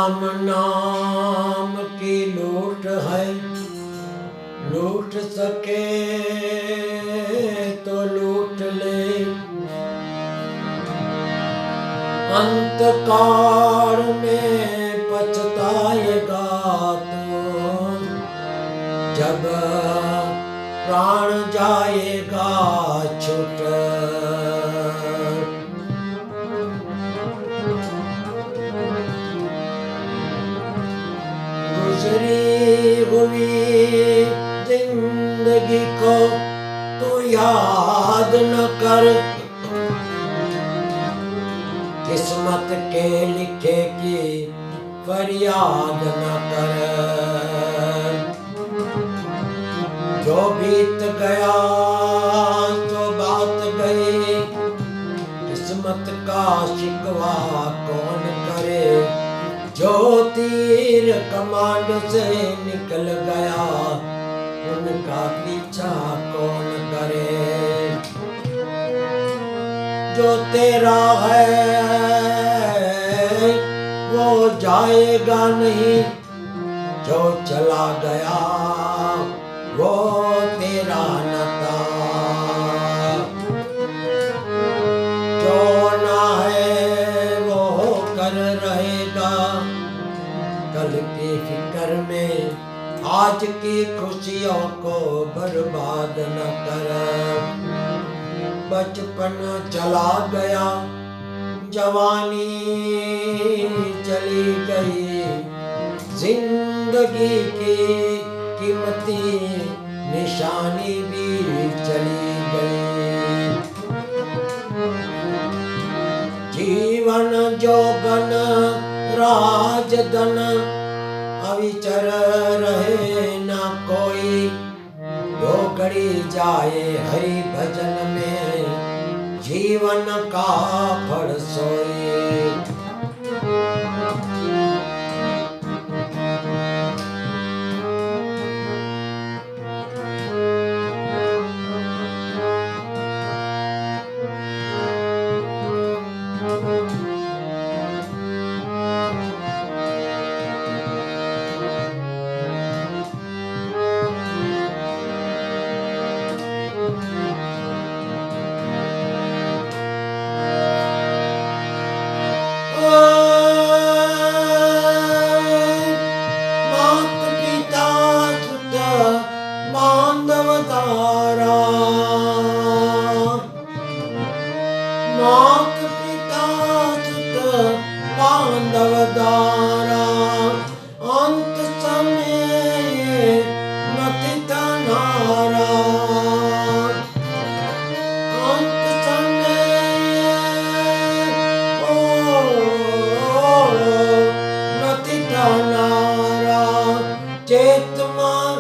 राम नाम की लूट है, लूट सके तो लूट ले। अंतकाल में पछताएगा तो, जब प्राण जाएगा छूट। गुजरी हुई जिंदगी को तो याद न कर, किस्मत के लिखे की फरियाद न कर। जो बीत गया तो बात गई, किस्मत का शिकवा कौन करे। जो तीर कमांड से निकल गया, उनका पीछा कौन करे। जो तेरा है वो जाएगा नहीं, जो चला गया वो तेरा न था। जो ना है वो कर रहेगा, कल की फिक्र में आज की खुशियों को बर्बाद न कर। बचपन चला गया, जवानी चली गई, जिंदगी की कीमती निशानी भी चली गई। जीवन जोगन राजधन अविचर रहे न कोई। वो घड़ी जाए हरि भजन में, जीवन का फल सोए। मात पिता सुत बांधव दारा, अंत समय मति तनारा। अंत समय मति तनारा। चेत मन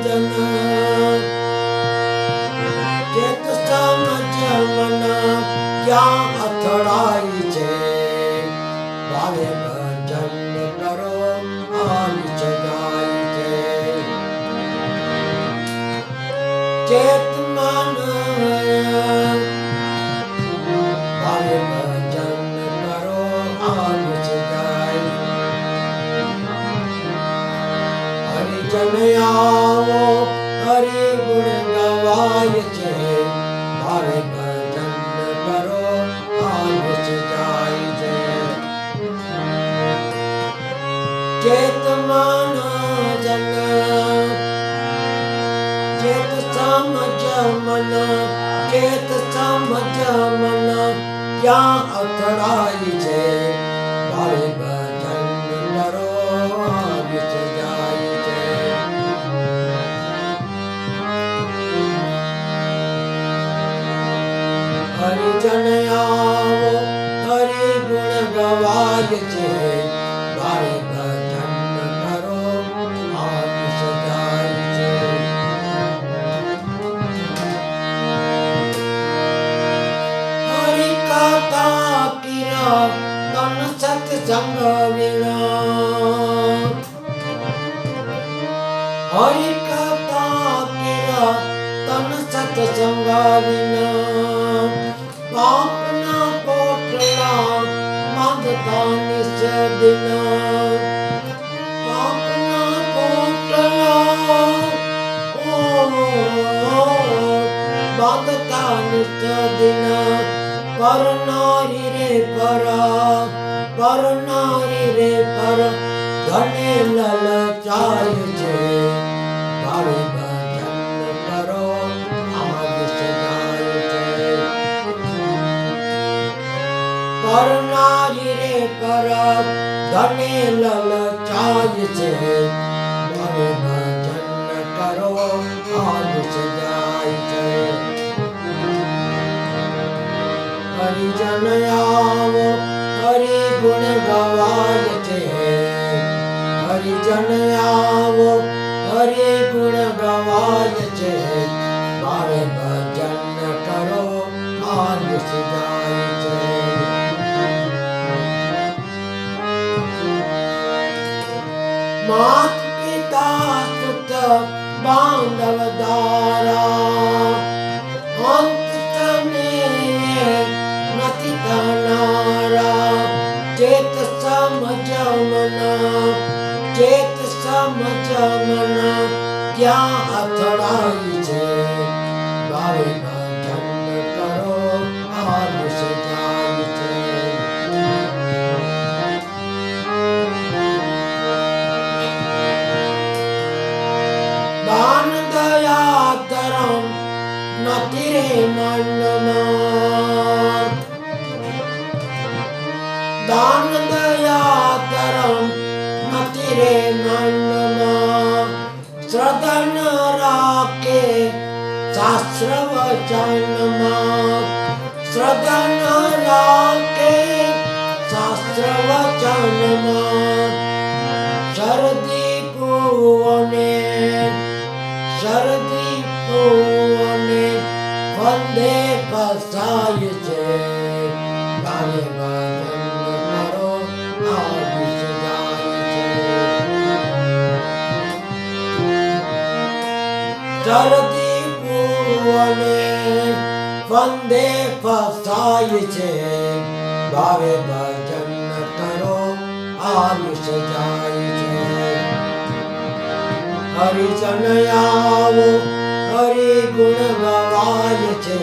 जन, चेत समझ मन क्या અથડાઈ છે। ભાવે ભજન કરો આલિચ ગાય છે। ચેત મન ભાવે ભજન કરો આલિચ ગાય। હરિજન આવો હરિ ગુણ ગવાય છે। ભાવે ભજન કરો આલિચ જાય છે। ચેત મન જન, ચેત સમજ મન, ચેત સમજ મન ક્યાં અથડાય છે। ભાવે ભજન કરો આલિચ જાય છે। હરિજન આવો હરિ ગુણ ગવાય છે। ભાવે ભજન કરો આલિચ જાય છે। હરિ કથા કીરા તન સત્સંગ વિના। હરિ કથા કીરા તન સત્સંગ વિના। પાપના પોટલા बांधता निस दिन अपना पोटला बांधता निस दिन पर नारी रे पर नारी रे पर धने ललचाय छे भावे भजन करो आज सजाय छे पर नारी रे पर धने ललचाय छे भावे भजन करो आज सजाय छे हरिजन आवो हरि गुण गवाय छे हरिजन आवो हरि गुण गवाय छे भावे भजन करो आज सजाय छे मात पिता सुत बांधव दारा अंत नति तनारा चेत समझ मना क्या અથડાઈ છે ભાવે ભજન કરો આજ સજાય છે દાન દયા ધર્મ નથી રે મનમાં दान दया धर्म मति रे मन श्रद्धा न राखे शास्त्र वचन श्रद्धा न राखे शास्त्र वचन शरदी पूवने वंदे फसाय छे भावे शरदी पूवने वंदे फसाय छे भावे भजन करो आयुष जाय छे हरिजन आवो हरि गुण गवाय छे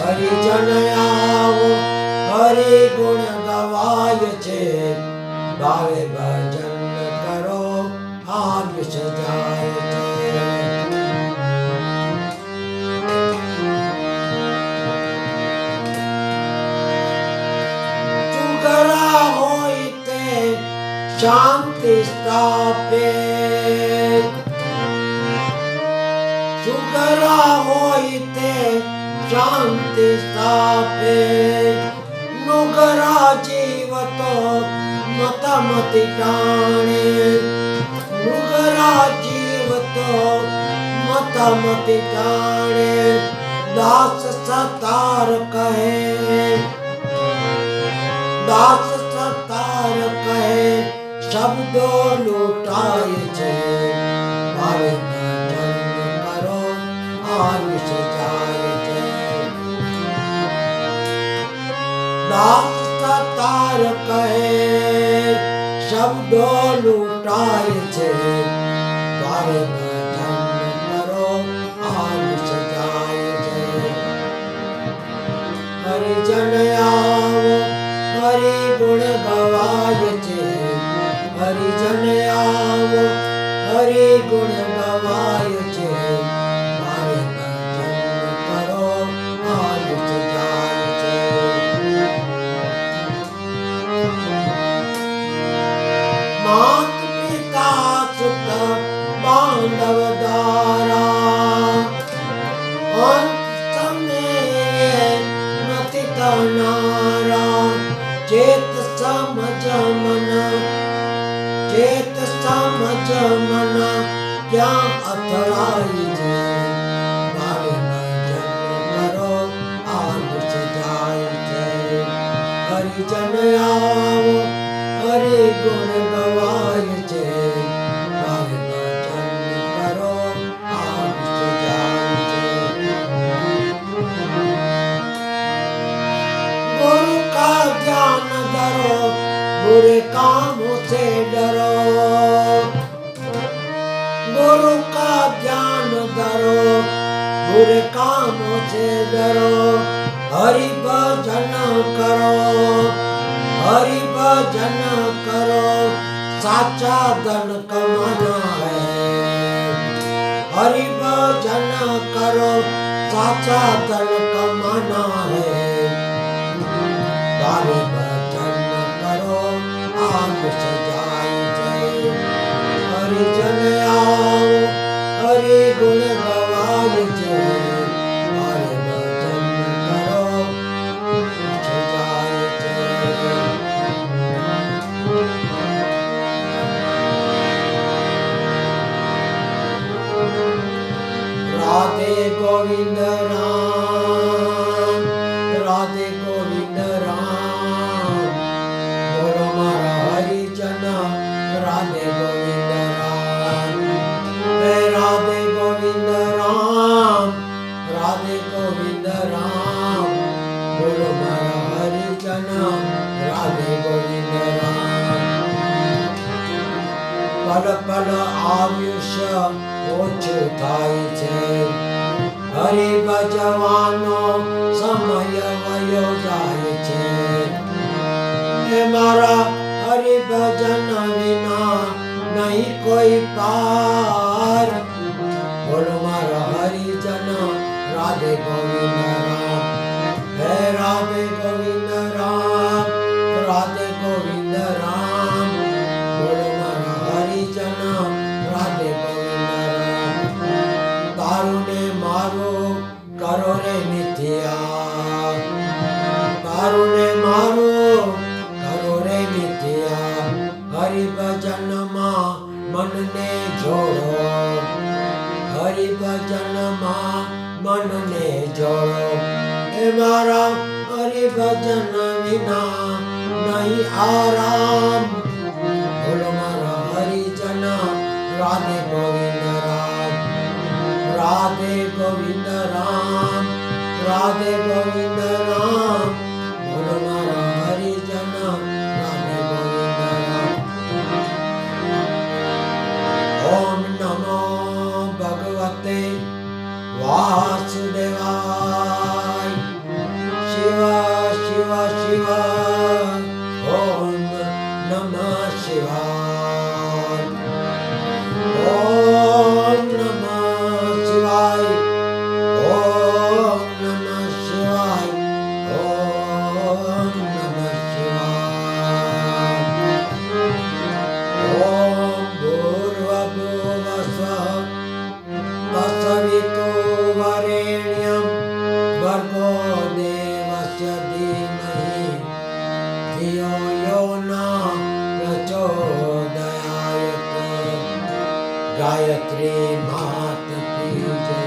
हरिजन आवो हरि गुण गवाय छे भावे भजन करो आयुष जाय छे शांति स्थापे सुगरा होइते शांति स्थापे नुगरा जीवतो मत मति टाणे नुगरा जीवतो मत मति टाणे दास सतार कहे दास सतार कहे शब्दो लूटाय छे भावे भजन करो आयुष जाय छे दास सतार कहे शब्दो लूटाय छे भावे भजन करो आयुष जाय छे हरिजन आवो हरि गुण गवाय छे हरिजन आवो हरि गुण गवाय छे भावे भजन करो आयुष जाय छे मात पिता सुत बांधव दारा अंत में नति तनारा चेत समझ मन क्या અથડાઈ છે ભાવે ભજન કરો આયુષ જાય છે હરિજન આવો હરિ ગુણ ગવાય છે ભાવે ભજન કરો આયુષ જાય છે गुरु का ज्ञान धरो बुरे कामों से डरो, हरि भजन करो, हरि भजन करो, साचा धन कमाना है। हरि भजन करो, साचा धन कमाना है। हरि भजन करो, आग सजाई जय। हरि जन आओ, हरि गुण गवाई जय। हरि भजन करो, सजाई जय। राधे गोविंद राम, राधे गोविंद राम, बोलो मारा हरि जन। राधे गोविंद राम, हे राधे गोविंद राम, राधे गोविंद राम, बोलो मारा हरि जन। राधे गोविंद राम, पल पल आयुष्य ओછું થાય છે, હરિ ભજવાનો સમય વયો જાય છે। હે મારા હરિ ભજન વિના નહીં કોઈ પાર, બોલો મારા હરિજન। રાધે ગોવિંદ રામ, હે રાધે ગોવિંદ રામ, રાધે ગોવિંદ રામ, બોલો મારા હરિજન। રાધે ગોવિંદ રામ, તારું ને મારું કરો રે મિથ્યા, તારું ને મારું કરો રે મિથ્યા। હરિ ભજન માં મનને જોડો, હરિ ભજન માં મનને જોડો। એ મારા હરિ ભજન વિના નહીં આરામ, બોલો મારા હરિજન। રાધે ગોવિંદ રામ, રાધે ગોવિંદ રામ, રાધે ગોવિંદ રામ, બોલો મારા હરિજન। રાધે ગોવિંદ રામ। ઓમ નમો ભગવતે વાસુદેવાય, શિવ શિવ શિવ, ઓમ નમઃ શિવાય, ઓમ નમઃ શિવાય, ઓમ નમઃ શિવાય, ઓમ નમઃ શિવાય। ઓમ ભૂર્ભુવસ્સઃ તત્સવિતુર્વરેણ્યં ભર્ગો દેવસ્ય ધીમહિ ધિયો यो न प्रचोदयात्। गायत्री मात की जय,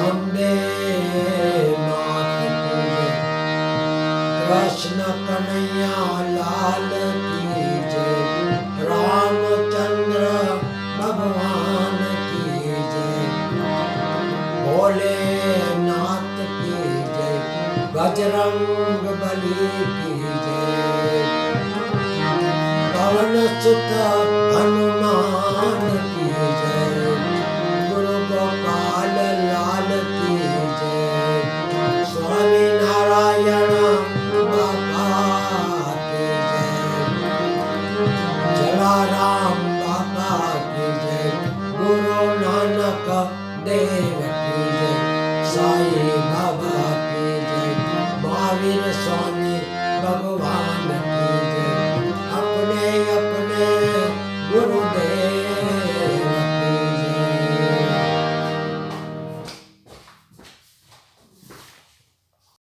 अम्बे मात की जय, कृष्ण कन्हैया लाल की जय, रामचंद्र भगवान की जय, भोलेनाथ की जय, बजरंग बली की जय, पवन सुत हनुमान की जय, गुरु गोपाल लाल की जय, स्वामी नारायण बाबा की जय, जलाराम बाबा की जय, गुरु नानक देव की जय, साई बाबा की जय, महावीर स्वामी